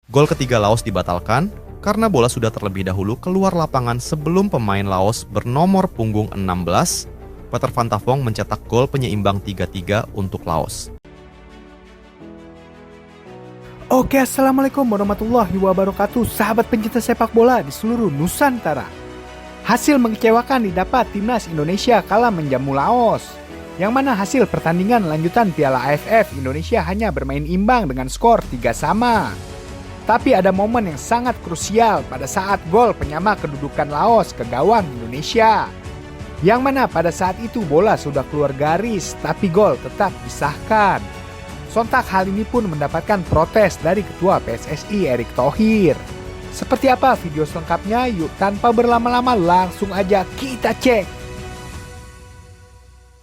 Gol ketiga Laos dibatalkan karena bola sudah terlebih dahulu keluar lapangan sebelum pemain Laos bernomor punggung 16, Peter Van Tavong mencetak gol penyeimbang 3-3 untuk Laos. Oke, Assalamualaikum warahmatullahi wabarakatuh, sahabat pencinta sepak bola di seluruh Nusantara. Hasil mengecewakan didapat timnas Indonesia kalah menjamu Laos, yang mana hasil pertandingan lanjutan Piala AFF Indonesia hanya bermain imbang dengan skor 3-3. Tapi ada momen yang sangat krusial pada saat gol penyama kedudukan Laos ke gawang Indonesia, yang mana pada saat itu bola sudah keluar garis tapi gol tetap disahkan. Sontak hal ini pun mendapatkan protes dari Ketua PSSI Erick Thohir. Seperti apa video selengkapnya? Yuk tanpa berlama-lama langsung aja kita cek.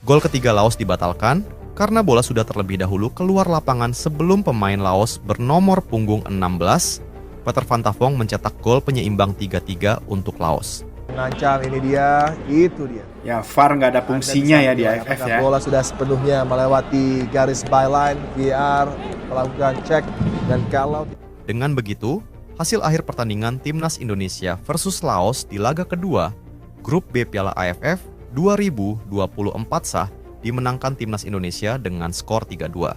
Gol ketiga Laos dibatalkan karena bola sudah terlebih dahulu keluar lapangan sebelum pemain Laos bernomor punggung 16, Peter Van Tavong mencetak gol penyeimbang 3-3 untuk Laos. Mengancam, ini dia, itu dia. Ya, VAR nggak ada fungsinya ya di AFF ya. Bola sudah sepenuhnya melewati garis byline, VAR melakukan cek, dan kalau... Dengan begitu, hasil akhir pertandingan Timnas Indonesia versus Laos di laga kedua, Grup B Piala AFF 2024 sah dimenangkan Timnas Indonesia dengan skor 3-2.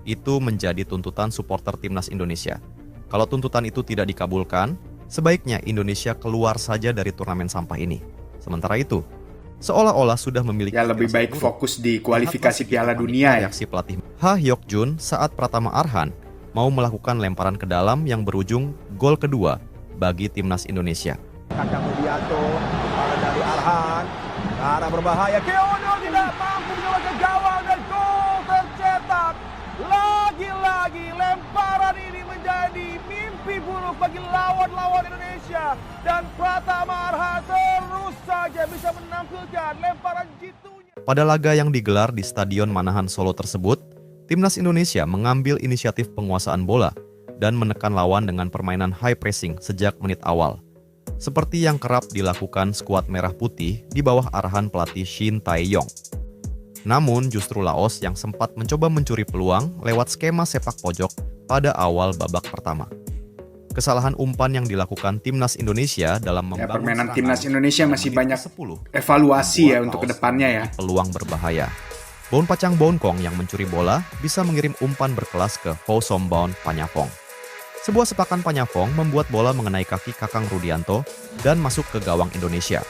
Itu menjadi tuntutan supporter Timnas Indonesia. Kalau tuntutan itu tidak dikabulkan, sebaiknya Indonesia keluar saja dari turnamen sampah ini. Sementara itu, seolah-olah sudah memiliki... Ya lebih baik fokus di kualifikasi Piala Dunia ya. Reaksi pelatih Ha Hyok Jun saat Pratama Arhan mau melakukan lemparan ke dalam yang berujung gol kedua bagi Timnas Indonesia. Kakang Rudianto, para dari Arhan, ke arah berbahaya, Keono tidak mampu menyelamatkan gawang dan gol tercetak. Lagi-lagi lemparan ini menjadi mimpi buruk bagi lawan-lawan Indonesia. Dan Pratama Arhan terus saja bisa menampilkan lemparan jitunya. Pada laga yang digelar di Stadion Manahan Solo tersebut, Timnas Indonesia mengambil inisiatif penguasaan bola dan menekan lawan dengan permainan high pressing sejak menit awal. Seperti yang kerap dilakukan skuad merah putih di bawah arahan pelatih Shin Tae-yong. Namun justru Laos yang sempat mencoba mencuri peluang lewat skema sepak pojok pada awal babak pertama. Kesalahan umpan yang dilakukan Timnas Indonesia dalam membangun permainan Timnas Indonesia masih banyak 10 evaluasi ya untuk kedepannya ya. Peluang berbahaya. Bon Pacang Bonkong yang mencuri bola bisa mengirim umpan berkelas ke Ho Sombaon Panyapong. Sebuah sepakan Panyapong membuat bola mengenai kaki Kakang Rudianto dan masuk ke gawang Indonesia.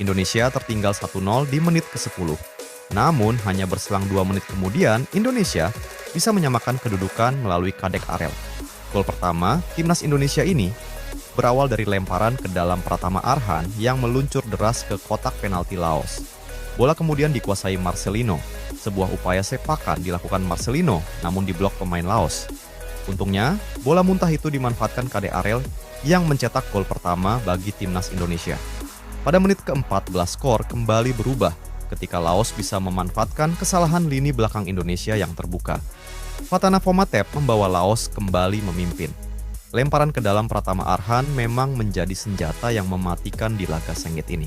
Indonesia tertinggal 1-0 di menit ke-10. Namun hanya berselang 2 menit kemudian Indonesia bisa menyamakan kedudukan melalui Kadek Arel. Gol pertama Timnas Indonesia ini berawal dari lemparan ke dalam Pratama Arhan yang meluncur deras ke kotak penalti Laos. Bola kemudian dikuasai Marcelino. Sebuah upaya sepakan dilakukan Marcelino namun diblok pemain Laos. Untungnya, bola muntah itu dimanfaatkan Kadek Arel yang mencetak gol pertama bagi Timnas Indonesia. Pada menit ke-14 skor kembali berubah ketika Laos bisa memanfaatkan kesalahan lini belakang Indonesia yang terbuka. Fatana Fomatep membawa Laos kembali memimpin. Lemparan ke dalam Pratama Arhan memang menjadi senjata yang mematikan di laga sengit ini.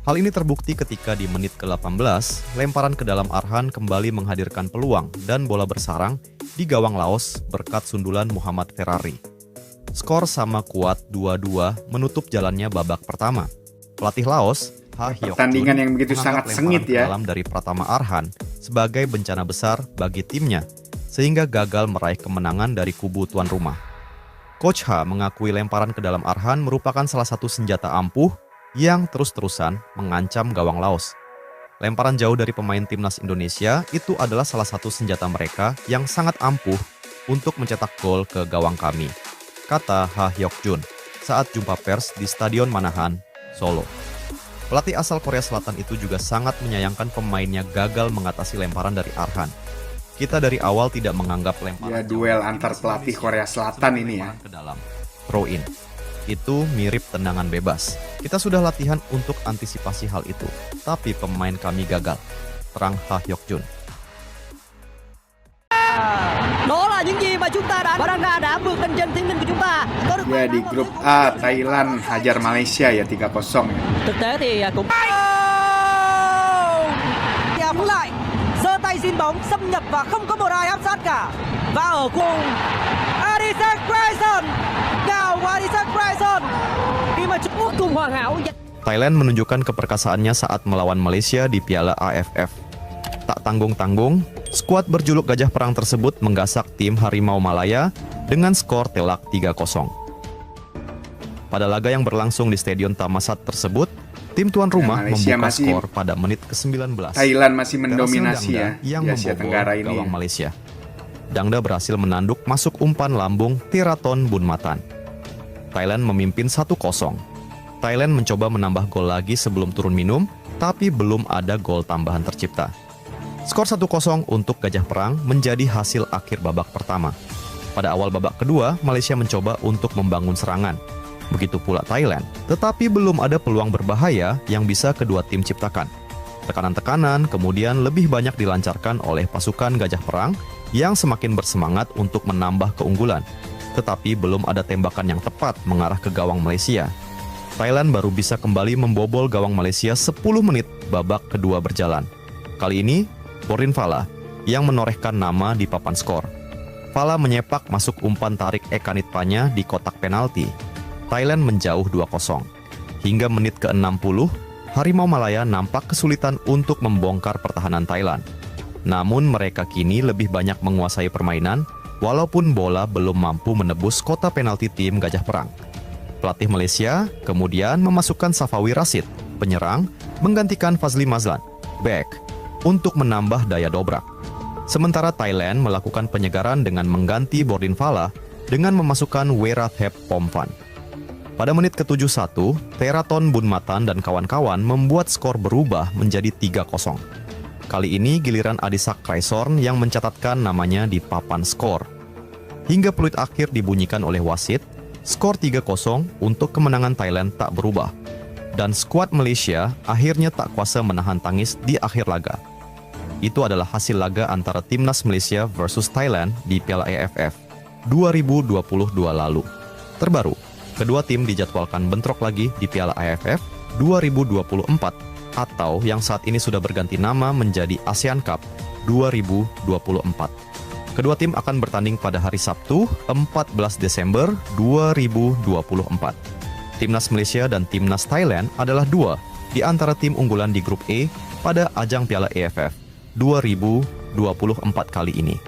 Hal ini terbukti ketika di menit ke-18, lemparan ke dalam Arhan kembali menghadirkan peluang dan bola bersarang di gawang Laos berkat sundulan Muhammad Ferrari. Skor sama kuat 2-2 menutup jalannya babak pertama. Pelatih Laos, Ha Hyok Jun, Pertandingan yang begitu sangat sengit ya. dalam dari Pratama Arhan sebagai bencana besar bagi timnya, sehingga gagal meraih kemenangan dari kubu tuan rumah. Coach Ha mengakui lemparan ke dalam Arhan merupakan salah satu senjata ampuh yang terus-terusan mengancam gawang Laos. Lemparan jauh dari pemain Timnas Indonesia itu adalah salah satu senjata mereka yang sangat ampuh untuk mencetak gol ke gawang kami, kata Ha Hyok Jun saat jumpa pers di Stadion Manahan, Solo. Pelatih asal Korea Selatan itu juga sangat menyayangkan pemainnya gagal mengatasi lemparan dari Arhan. Kita dari awal tidak menganggap lemparan Ya duel antar pelatih Korea Selatan ini ya. ke dalam throw in. Itu mirip tendangan bebas. Kita sudah latihan untuk antisipasi hal itu, tapi pemain kami gagal, terang Ha Hyok Jun. Đó là những gì mà chúng ta Baranga đã vượt lên trên thiên linh của chúng ta. Ya di grup A Thailand hajar Malaysia ya 3-0 ya. Thực tế thì cũng đóng lại, giơ tay xin bóng xâm nhập và không có một ai áp sát cả. Và ở cùng Adison Grayson Hoàn hảo. Thailand menunjukkan keperkasaannya saat melawan Malaysia di Piala AFF. Tak tanggung-tanggung, skuad berjuluk Gajah Perang tersebut menggasak tim Harimau Malaya dengan skor telak 3-0. Pada laga yang berlangsung di Stadion Thammasat tersebut, tim tuan rumah membuka skor pada menit ke-19. Thailand masih mendominasi yang di Asia Tenggara ini. Gawang Malaysia. Dangda berhasil menanduk masuk umpan lambung Theraton Bunmatan. Thailand memimpin 1-0. Thailand mencoba menambah gol lagi sebelum turun minum, tapi belum ada gol tambahan tercipta. Skor 1-0 untuk Gajah Perang menjadi hasil akhir babak pertama. Pada awal babak kedua, Malaysia mencoba untuk membangun serangan. Begitu pula Thailand, tetapi belum ada peluang berbahaya yang bisa kedua tim ciptakan. Tekanan-tekanan kemudian lebih banyak dilancarkan oleh pasukan Gajah Perang yang semakin bersemangat untuk menambah keunggulan. Tetapi belum ada tembakan yang tepat mengarah ke gawang Malaysia. Thailand baru bisa kembali membobol gawang Malaysia 10 menit babak kedua berjalan. Kali ini, Borin Fala yang menorehkan nama di papan skor. Fala menyepak masuk umpan tarik Ekanitpanya di kotak penalti. Thailand menjauh 2-0. Hingga menit ke-60, Harimau Malaya nampak kesulitan untuk membongkar pertahanan Thailand. Namun mereka kini lebih banyak menguasai permainan, walaupun bola belum mampu menebus kotak penalti tim Gajah Perang. Pelatih Malaysia kemudian memasukkan Safawi Rashid, penyerang, menggantikan Fazli Mazlan, back, untuk menambah daya dobrak. Sementara Thailand melakukan penyegaran dengan mengganti Borin Fala dengan memasukkan Werathep Pompan. Pada menit ke-71, Theraton Bunmatan dan kawan-kawan membuat skor berubah menjadi 3-0. Kali ini giliran Adisak Kraisorn yang mencatatkan namanya di papan skor. Hingga peluit akhir dibunyikan oleh wasit, skor 3-0 untuk kemenangan Thailand tak berubah. Dan skuad Malaysia akhirnya tak kuasa menahan tangis di akhir laga. Itu adalah hasil laga antara Timnas Malaysia versus Thailand di Piala AFF 2022 lalu. Terbaru, kedua tim dijadwalkan bentrok lagi di Piala AFF 2024 atau yang saat ini sudah berganti nama menjadi ASEAN Cup 2024. Kedua tim akan bertanding pada hari Sabtu 14 Desember 2024. Timnas Malaysia dan Timnas Thailand adalah dua di antara tim unggulan di grup E pada ajang Piala AFF 2024 kali ini.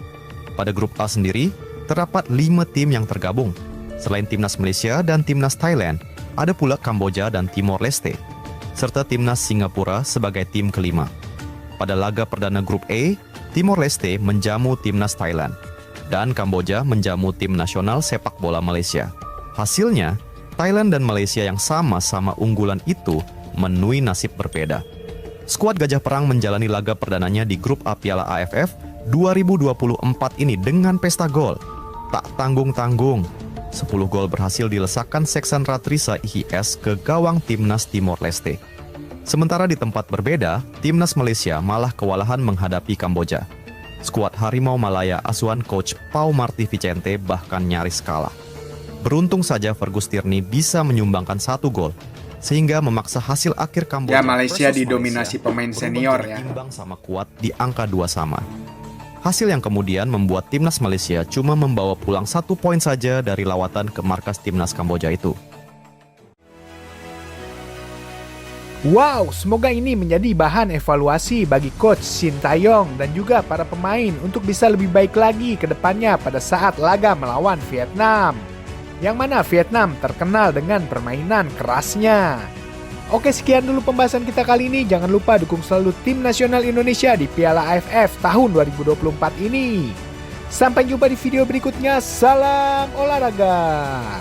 Pada grup A sendiri, terdapat 5 tim yang tergabung. Selain Timnas Malaysia dan Timnas Thailand, ada pula Kamboja dan Timor Leste, serta Timnas Singapura sebagai tim kelima. Pada laga perdana grup A, Timor Leste menjamu Timnas Thailand, dan Kamboja menjamu tim nasional sepak bola Malaysia. Hasilnya, Thailand dan Malaysia yang sama-sama unggulan itu menui nasib berbeda. Skuad Gajah Perang menjalani laga perdananya di grup A Piala AFF 2024 ini dengan pesta gol. Tak tanggung-tanggung, 10 gol berhasil dilesakkan Seksan Ratrisa IHS ke gawang Timnas Timor Leste. Sementara di tempat berbeda, Timnas Malaysia malah kewalahan menghadapi Kamboja. Skuad Harimau Malaya asuhan coach Pau Marti Vicente bahkan nyaris kalah. Beruntung saja Fergus Tierney bisa menyumbangkan 1 gol, sehingga memaksa hasil akhir Kamboja. Ya, Malaysia didominasi pemain senior ya. Imbang sama kuat di angka 2 sama. Hasil yang kemudian membuat Timnas Malaysia cuma membawa pulang 1 poin saja dari lawatan ke markas Timnas Kamboja itu. Wow, semoga ini menjadi bahan evaluasi bagi Coach Shin Tae-yong dan juga para pemain untuk bisa lebih baik lagi ke depannya pada saat laga melawan Vietnam. Yang mana Vietnam terkenal dengan permainan kerasnya. Oke, sekian dulu pembahasan kita kali ini. Jangan lupa dukung selalu tim nasional Indonesia di Piala AFF tahun 2024 ini. Sampai jumpa di video berikutnya. Salam olahraga.